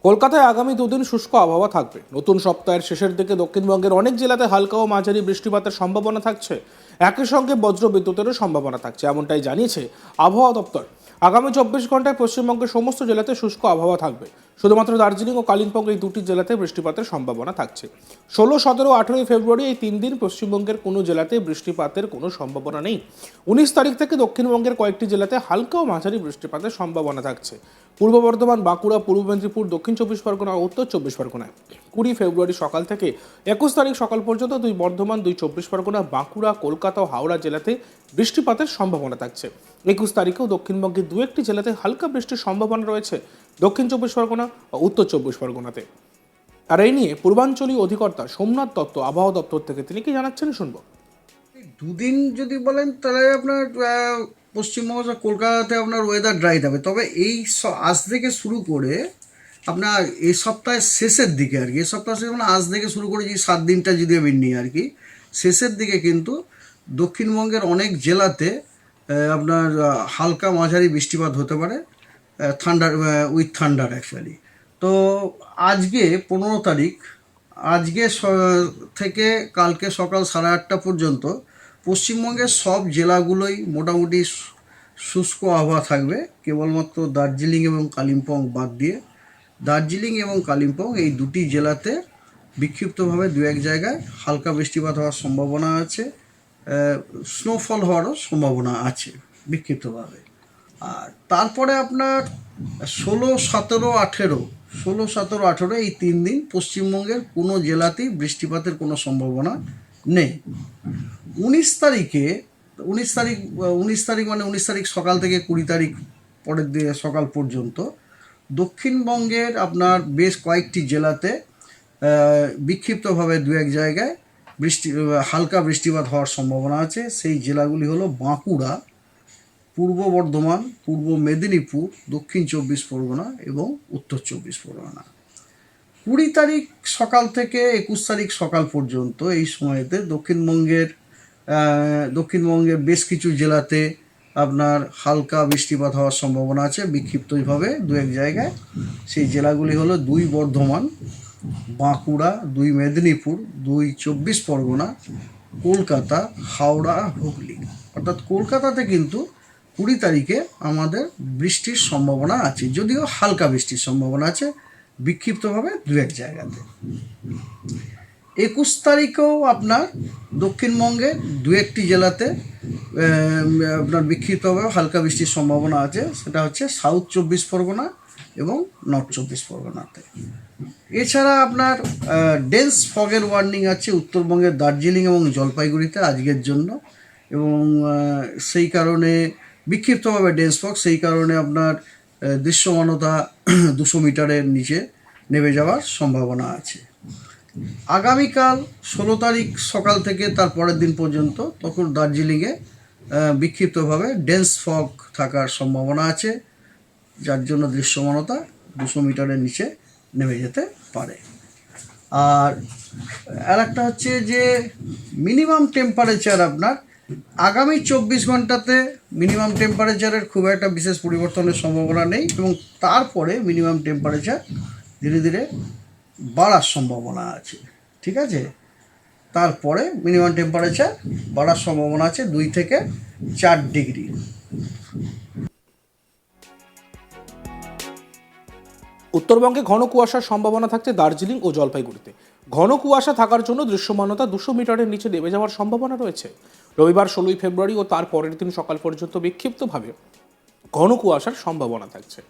কলকাতায় আগামী দুদিন শুষ্ক আবহাওয়া থাকবে। নতুন সপ্তাহের শেষের দিকে দক্ষিণবঙ্গের অনেক জেলাতে হালকা ও মাঝারি বৃষ্টিপাতের সম্ভাবনা থাকছে। একই সঙ্গে বজ্রবিদ্যুতেরও সম্ভাবনা থাকছে, এমনটাই জানিয়েছে আবহাওয়া দপ্তর। আগামী 24 ঘন্টায় পশ্চিমবঙ্গের সমস্ত জেলাতে শুষ্ক আবহাওয়া থাকবে। শুধুমাত্র দার্জিলিং ও কালিম্পং এই দুটি জেলাতে বৃষ্টিপাতের সম্ভাবনা থাকছে। 16, 17, 18 ফেব্রুয়ারি এই 3 দিন পশ্চিমবঙ্গের কোনো জেলাতে বৃষ্টিপাতের কোনো সম্ভাবনা নেই। 19 তারিখ থেকে দক্ষিণবঙ্গের কয়েকটি জেলাতে হালকা ও মাঝারি বৃষ্টিপাতের সম্ভাবনা থাকছে। পূর্ব বর্ধমান, বাঁকুড়া, পূর্ব মেদিনীপুর, দক্ষিণ 24 পরগনা ও উত্তর 24 পরগনায় 20 ফেব্রুয়ারি সকাল থেকে 21 তারিখ সকাল পর্যন্ত দুই বর্ধমান, দুই 24 পরগনা, বাঁকুড়া, কলকাতা ও হাওড়া জেলাতে বৃষ্টিপাতের সম্ভাবনা থাকছে। 21 তারিখেও দক্ষিণবঙ্গের দু একটি জেলাতে হালকা বৃষ্টির সম্ভাবনা রয়েছে, দক্ষিণ 24 পরগনা ও উত্তর 24 পরগনাতে। আর এই নিয়ে পূর্বাঞ্চলীয় অধিকর্তা সোমনাথ দত্ত আবহাওয়া দপ্তর থেকে তিনি কি জানাচ্ছেন শুনবো। দুদিন যদি বলেন তাহলে আপনার পশ্চিমবঙ্গ কলকাতাতে আপনার ওয়েদার ড্রাই থাকবে। তবে আজ থেকে শুরু করে আপনার এই সপ্তাহের শেষের দিকে আর কি, এই সপ্তাহ শেষে মানে আজ থেকে শুরু করে যে 7 দিনটা যদি আমি নিই আর কি, শেষের দিকে কিন্তু দক্ষিণবঙ্গের অনেক জেলাতে আপনার হালকা মাঝারি বৃষ্টিপাত হতে পারে, থান্ডার উইথ থান্ডার অ্যাকচুয়ালি। তো আজকে 15 তারিখ, আজকে থেকে কালকে সকাল 8:30 পর্যন্ত পশ্চিমবঙ্গের সব জেলাগুলোই মোটামুটি শুষ্ক আবহাওয়া থাকবে, কেবলমাত্র দার্জিলিং এবং কালিম্পং বাদ দিয়ে। দার্জিলিং এবং কালিম্পং এই দুটি জেলাতে বিক্ষিপ্তভাবে দু এক জায়গায় হালকা বৃষ্টিপাত হওয়ার সম্ভাবনা আছে, স্নোফল হওয়ারও সম্ভাবনা আছে বিক্ষিপ্তভাবে। আর তারপরে আপনার 16, 17, 18, 16, 17, 18 এই 3 দিন পশ্চিমবঙ্গের কোনো জেলাতেই বৃষ্টিপাতের কোনো সম্ভাবনা নেই। 19 তারিখে 19 তারিখ মানে 19 তারিখ সকাল থেকে 20 তারিখ পরের দিকে সকাল পর্যন্ত দক্ষিণবঙ্গের আপনার বেশ কয়েকটি জেলাতে বিক্ষিপ্তভাবে দু এক জায়গায় হালকা বৃষ্টিপাত হওয়ার সম্ভাবনা আছে। সেই জেলাগুলি হলো বাঁকুড়া, পূর্ব বর্ধমান, পূর্ব মেদিনীপুর, দক্ষিণ 24 পরগনা এবং উত্তর 24 পরগনা। 20 তারিখ সকাল থেকে 21 তারিখ সকাল পর্যন্ত এই সময়তে দক্ষিণবঙ্গের বেশ কিছু জেলাতে আপনার হালকা বৃষ্টিপাত হওয়ার সম্ভাবনা আছে বিক্ষিপ্তভাবে দু এক জায়গায়। সেই জেলাগুলি হলো 2 বর্ধমান, বাঁকুড়া, 2 মেদিনীপুর, 2 24 পরগনা, কলকাতা, হাওড়া, হুগলি। অর্থাৎ কলকাতাতে কিন্তু 20 তারিখে আমাদের বৃষ্টির সম্ভাবনা আছে, যদিও হালকা বৃষ্টির সম্ভাবনা আছে বিক্ষিপ্তভাবে দু এক জায়গাতে। 21 তারিখেও আপনার দক্ষিণবঙ্গে দু একটি জেলাতে আপনার বিক্ষিপ্তভাবে হালকা বৃষ্টির সম্ভাবনা আছে, সেটা হচ্ছে সাউথ 24 পরগনা এবং নর্থ 24 পরগনাতে। এছাড়া আপনার ডেন্স ফগের ওয়ার্নিং আছে উত্তরবঙ্গের দার্জিলিং এবং জলপাইগুড়িতে আজকের জন্য, এবং সেই কারণে বিক্ষিপ্তভাবে ডেন্স ফগ, সেই কারণে আপনার দৃশ্যমানতা 200 মিটারের নিচে নেমে যাওয়ার সম্ভাবনা আছে। আগামীকাল 16 তারিখ সকাল থেকে তার পরের দিন পর্যন্ত তখন দার্জিলিংয়ে বিক্ষিপ্তভাবে ডেন্স ফগ থাকার সম্ভাবনা আছে, যার জন্য দৃশ্যমানতা 200 মিটারের নিচে নেমে যেতে পারে। আর একটা হচ্ছে যে মিনিমাম টেম্পারেচার আপনার আগামী 24 ঘন্টাতে মিনিমাম টেম্পারেচারের খুব একটা বিশেষ পরিবর্তনের সম্ভাবনা নেই, এবং তারপরে মিনিমাম টেম্পারেচার ধীরে ধীরে বাড়ার সম্ভাবনা আছে। ঠিক আছে, তারপরে মিনিমাম টেম্পারেচার বাড়ার সম্ভাবনা আছে 2 থেকে 4 ডিগ্রি। উত্তরবঙ্গে ঘন কুয়াশার সম্ভাবনা থাকছে দার্জিলিং ও জলপাইগুড়িতে। ঘন কুয়াশা থাকার জন্য দৃশ্যমানতা 200 মিটারের নিচে নেমে যাওয়ার সম্ভাবনা রয়েছে। রবিবার 16 ফেব্রুয়ারি ও তার পরের দিন সকাল পর্যন্ত বিক্ষিপ্তভাবে ঘন কুয়াশার সম্ভাবনা থাকছে।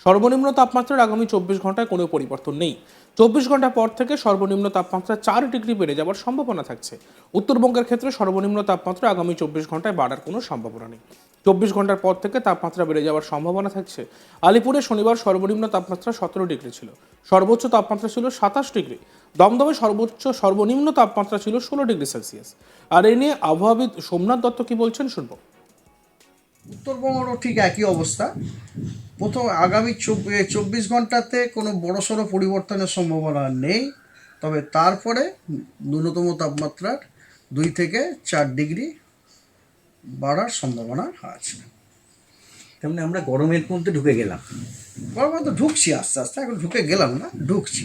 সর্বনিম্ন তাপমাত্রার আগামী 24 ঘন্টায় কোনো পরিবর্তন নেই। 24 ঘন্টা পর থেকে সর্বনিম্ন তাপমাত্রা 4 ডিগ্রি বেড়ে যাওয়ার সম্ভাবনা থাকছে। উত্তরবঙ্গের ক্ষেত্রে সর্বনিম্ন তাপমাত্রা আগামী 24 ঘন্টায় বাড়ার কোনো সম্ভাবনা নেই। 24 ঘন্টার পর থেকে তাপমাত্রা বেড়ে যাওয়ার সম্ভাবনা থাকছে। আলিপুরে শনিবার সর্বনিম্ন তাপমাত্রা 17 ডিগ্রি ছিল, সর্বোচ্চ তাপমাত্রা ছিল 27 ডিগ্রি। দমদমে সর্বনিম্ন তাপমাত্রা ছিল 16 ডিগ্রি সেলসিয়াস। আর এই নিয়ে আবহাওয়াবিদ সোমনাথ দত্ত কি বলছেন শুনবো। উত্তরবঙ্গেরও ঠিক একই অবস্থা। প্রথম আগামী 24 ঘন্টাতে কোনো বড়সড় পরিবর্তনের সম্ভাবনা নেই, তবে তারপরে ন্যূনতম তাপমাত্রার 2 থেকে 4 ডিগ্রি বাড়ার সম্ভাবনা আছে। তার মানে আমরা গরমের মধ্যে ঢুকে গেলাম। গরমে তো ঢুকছি আস্তে আস্তে, এখন ঢুকে গেলাম না, ঢুকছি।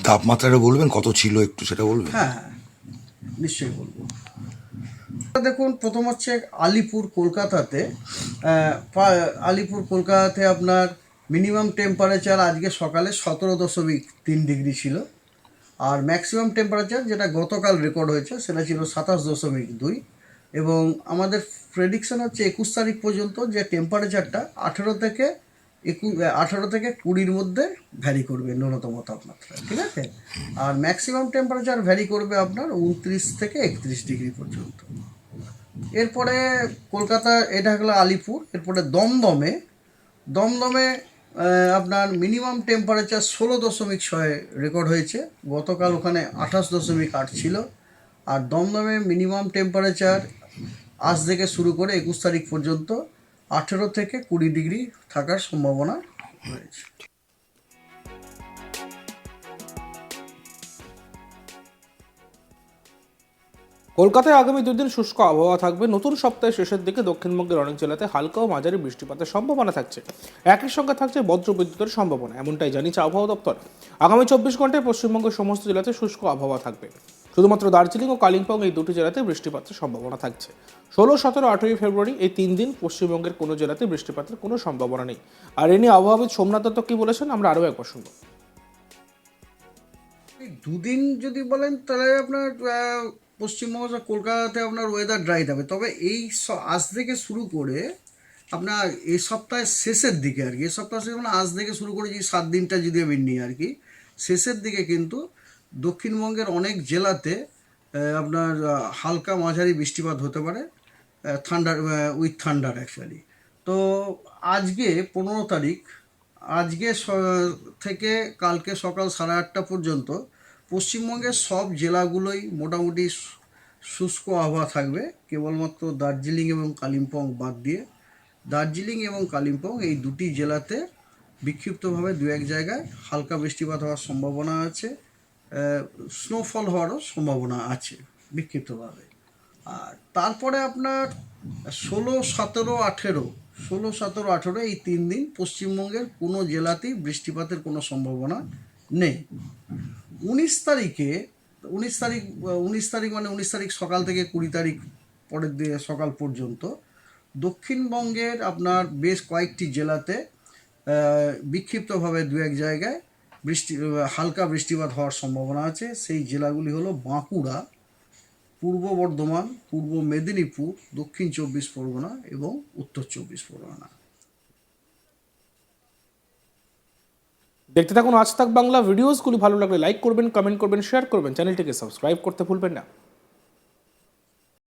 তাপমাত্রাটা বলবেন কত ছিল একটু সেটা বলবেন? হ্যাঁ হ্যাঁ, নিশ্চয়ই বলবো। দেখুন, প্রথম হচ্ছে আলিপুর কলকাতাতে, আলিপুর কলকাতাতে আপনার মিনিমাম টেম্পারেচার আজকে সকালে 17.3 ডিগ্রি ছিল, আর ম্যাক্সিমাম টেম্পারেচার যেটা গতকাল রেকর্ড হয়েছে সেটা ছিল 27.2। এবং আমাদের প্রেডিকশন হচ্ছে 21 তারিখ পর্যন্ত যে টেম্পারেচারটা 18 থেকে 20-র মধ্যে ভ্যারি করবে ন্যূনতম তাপমাত্রা, ঠিক আছে। আর ম্যাক্সিমাম টেম্পারেচার ভ্যারি করবে আপনার 29 থেকে 31 ডিগ্রি পর্যন্ত। এরপরে কলকাতা, এটা হলো আলিপুর। এরপরে দমদমে, দমদমে আপনার মিনিমাম টেম্পারেচার 16.6 রেকর্ড হয়েছে, গতকাল ওখানে 28.8 ছিল। আর দমদমে মিনিমাম টেম্পারেচার আজ থেকে শুরু করে 21 তারিখ পর্যন্ত 18 থেকে 20 ডিগ্রি থাকার সম্ভাবনা রয়েছে। কলকাতায় আগামী 2 দিন শুষ্ক আবহাওয়া থাকবে। নতুন সপ্তাহের শেষের দিকে দক্ষিণবঙ্গের অনেক জেলাতে হালকা ও মাঝারি বৃষ্টিপাতের সম্ভাবনা থাকছে। একই সঙ্গে থাকছে বজ্রবিদ্যুতের সম্ভাবনা, এমনটাই জানিয়েছে আবহাওয়া দপ্তর। আগামী 24 ঘন্টায় পশ্চিমবঙ্গের সমস্ত জেলাতে শুষ্ক আবহাওয়া থাকবে। শুধুমাত্র দার্জিলিং ও কালিম্পং এই দুটি জেলাতে বৃষ্টিপাতের সম্ভাবনা থাকছে। 16, 17, 18 ফেব্রুয়ারি এই 3 দিন পশ্চিমবঙ্গের কোনো জেলাতে বৃষ্টিপাতের কোনো সম্ভাবনা নেই। আর এ নিয়ে আবহাওয়াবিদ সোমনাথ দত্ত কি বলেছেন আমরা আরও একবার শুনব। এই দুদিন যদি বলেন তাহলে আপনার পশ্চিমবঙ্গ কলকাতাতে আপনার ওয়েদার ড্রাই থাকবে। তবে আজ থেকে শুরু করে আপনার এই সপ্তাহের শেষের দিকে আর কি, এই সপ্তাহ শেষে মানে আজ থেকে শুরু করে যে 7 দিনটা যদি আমি নিই আর কি, শেষের দিকে কিন্তু দক্ষিণবঙ্গের অনেক জেলাতে আপনার হালকা মাঝারি বৃষ্টিপাত হতে পারে, থান্ডার, উইথ থান্ডার অ্যাকচুয়ালি। তো আজকে 15 তারিখ, আজকে থেকে কালকে সকাল 8:30 পর্যন্ত পশ্চিমবঙ্গের সব জেলাগুলোই মোটামুটি শুষ্ক আবহাওয়া থাকবে, কেবলমাত্র দার্জিলিং এবং কালিম্পং বাদ দিয়ে। দার্জিলিং এবং কালিম্পং এই দুটি জেলাতে বিক্ষিপ্তভাবে 2-1 জায়গায় হালকা বৃষ্টিপাত হওয়ার সম্ভাবনা আছে, স্নোফল হওয়ারও সম্ভাবনা আছে বিক্ষিপ্তভাবে। আর তারপরে আপনার 16, 17, 18 এই 3 দিন পশ্চিমবঙ্গের কোনো জেলাতেই বৃষ্টিপাতের কোনো সম্ভাবনা নেই। 19 তারিখে, 19 তারিখ সকাল থেকে 20 তারিখ পরের দিকে সকাল পর্যন্ত দক্ষিণবঙ্গের আপনার বেশ কয়েকটি জেলাতে বিক্ষিপ্তভাবে 2-1 জায়গায় হালকা বৃষ্টিপাত হওয়ার সম্ভাবনা আছে। সেই জেলাগুলি হলো বাঁকুড়া, পূর্ব বর্ধমান, পূর্ব মেদিনীপুর, দক্ষিণ 24 পরগনা এবং উত্তর 24 পরগনা। দেখতে থাকুন আজ তাক বাংলা ভিডিওসগুলি। ভালো লাগলে লাইক করবেন, কমেন্ট করবেন, শেয়ার করবেন, চ্যানেলটিকে সাবস্ক্রাইব করতে ভুলবেন না।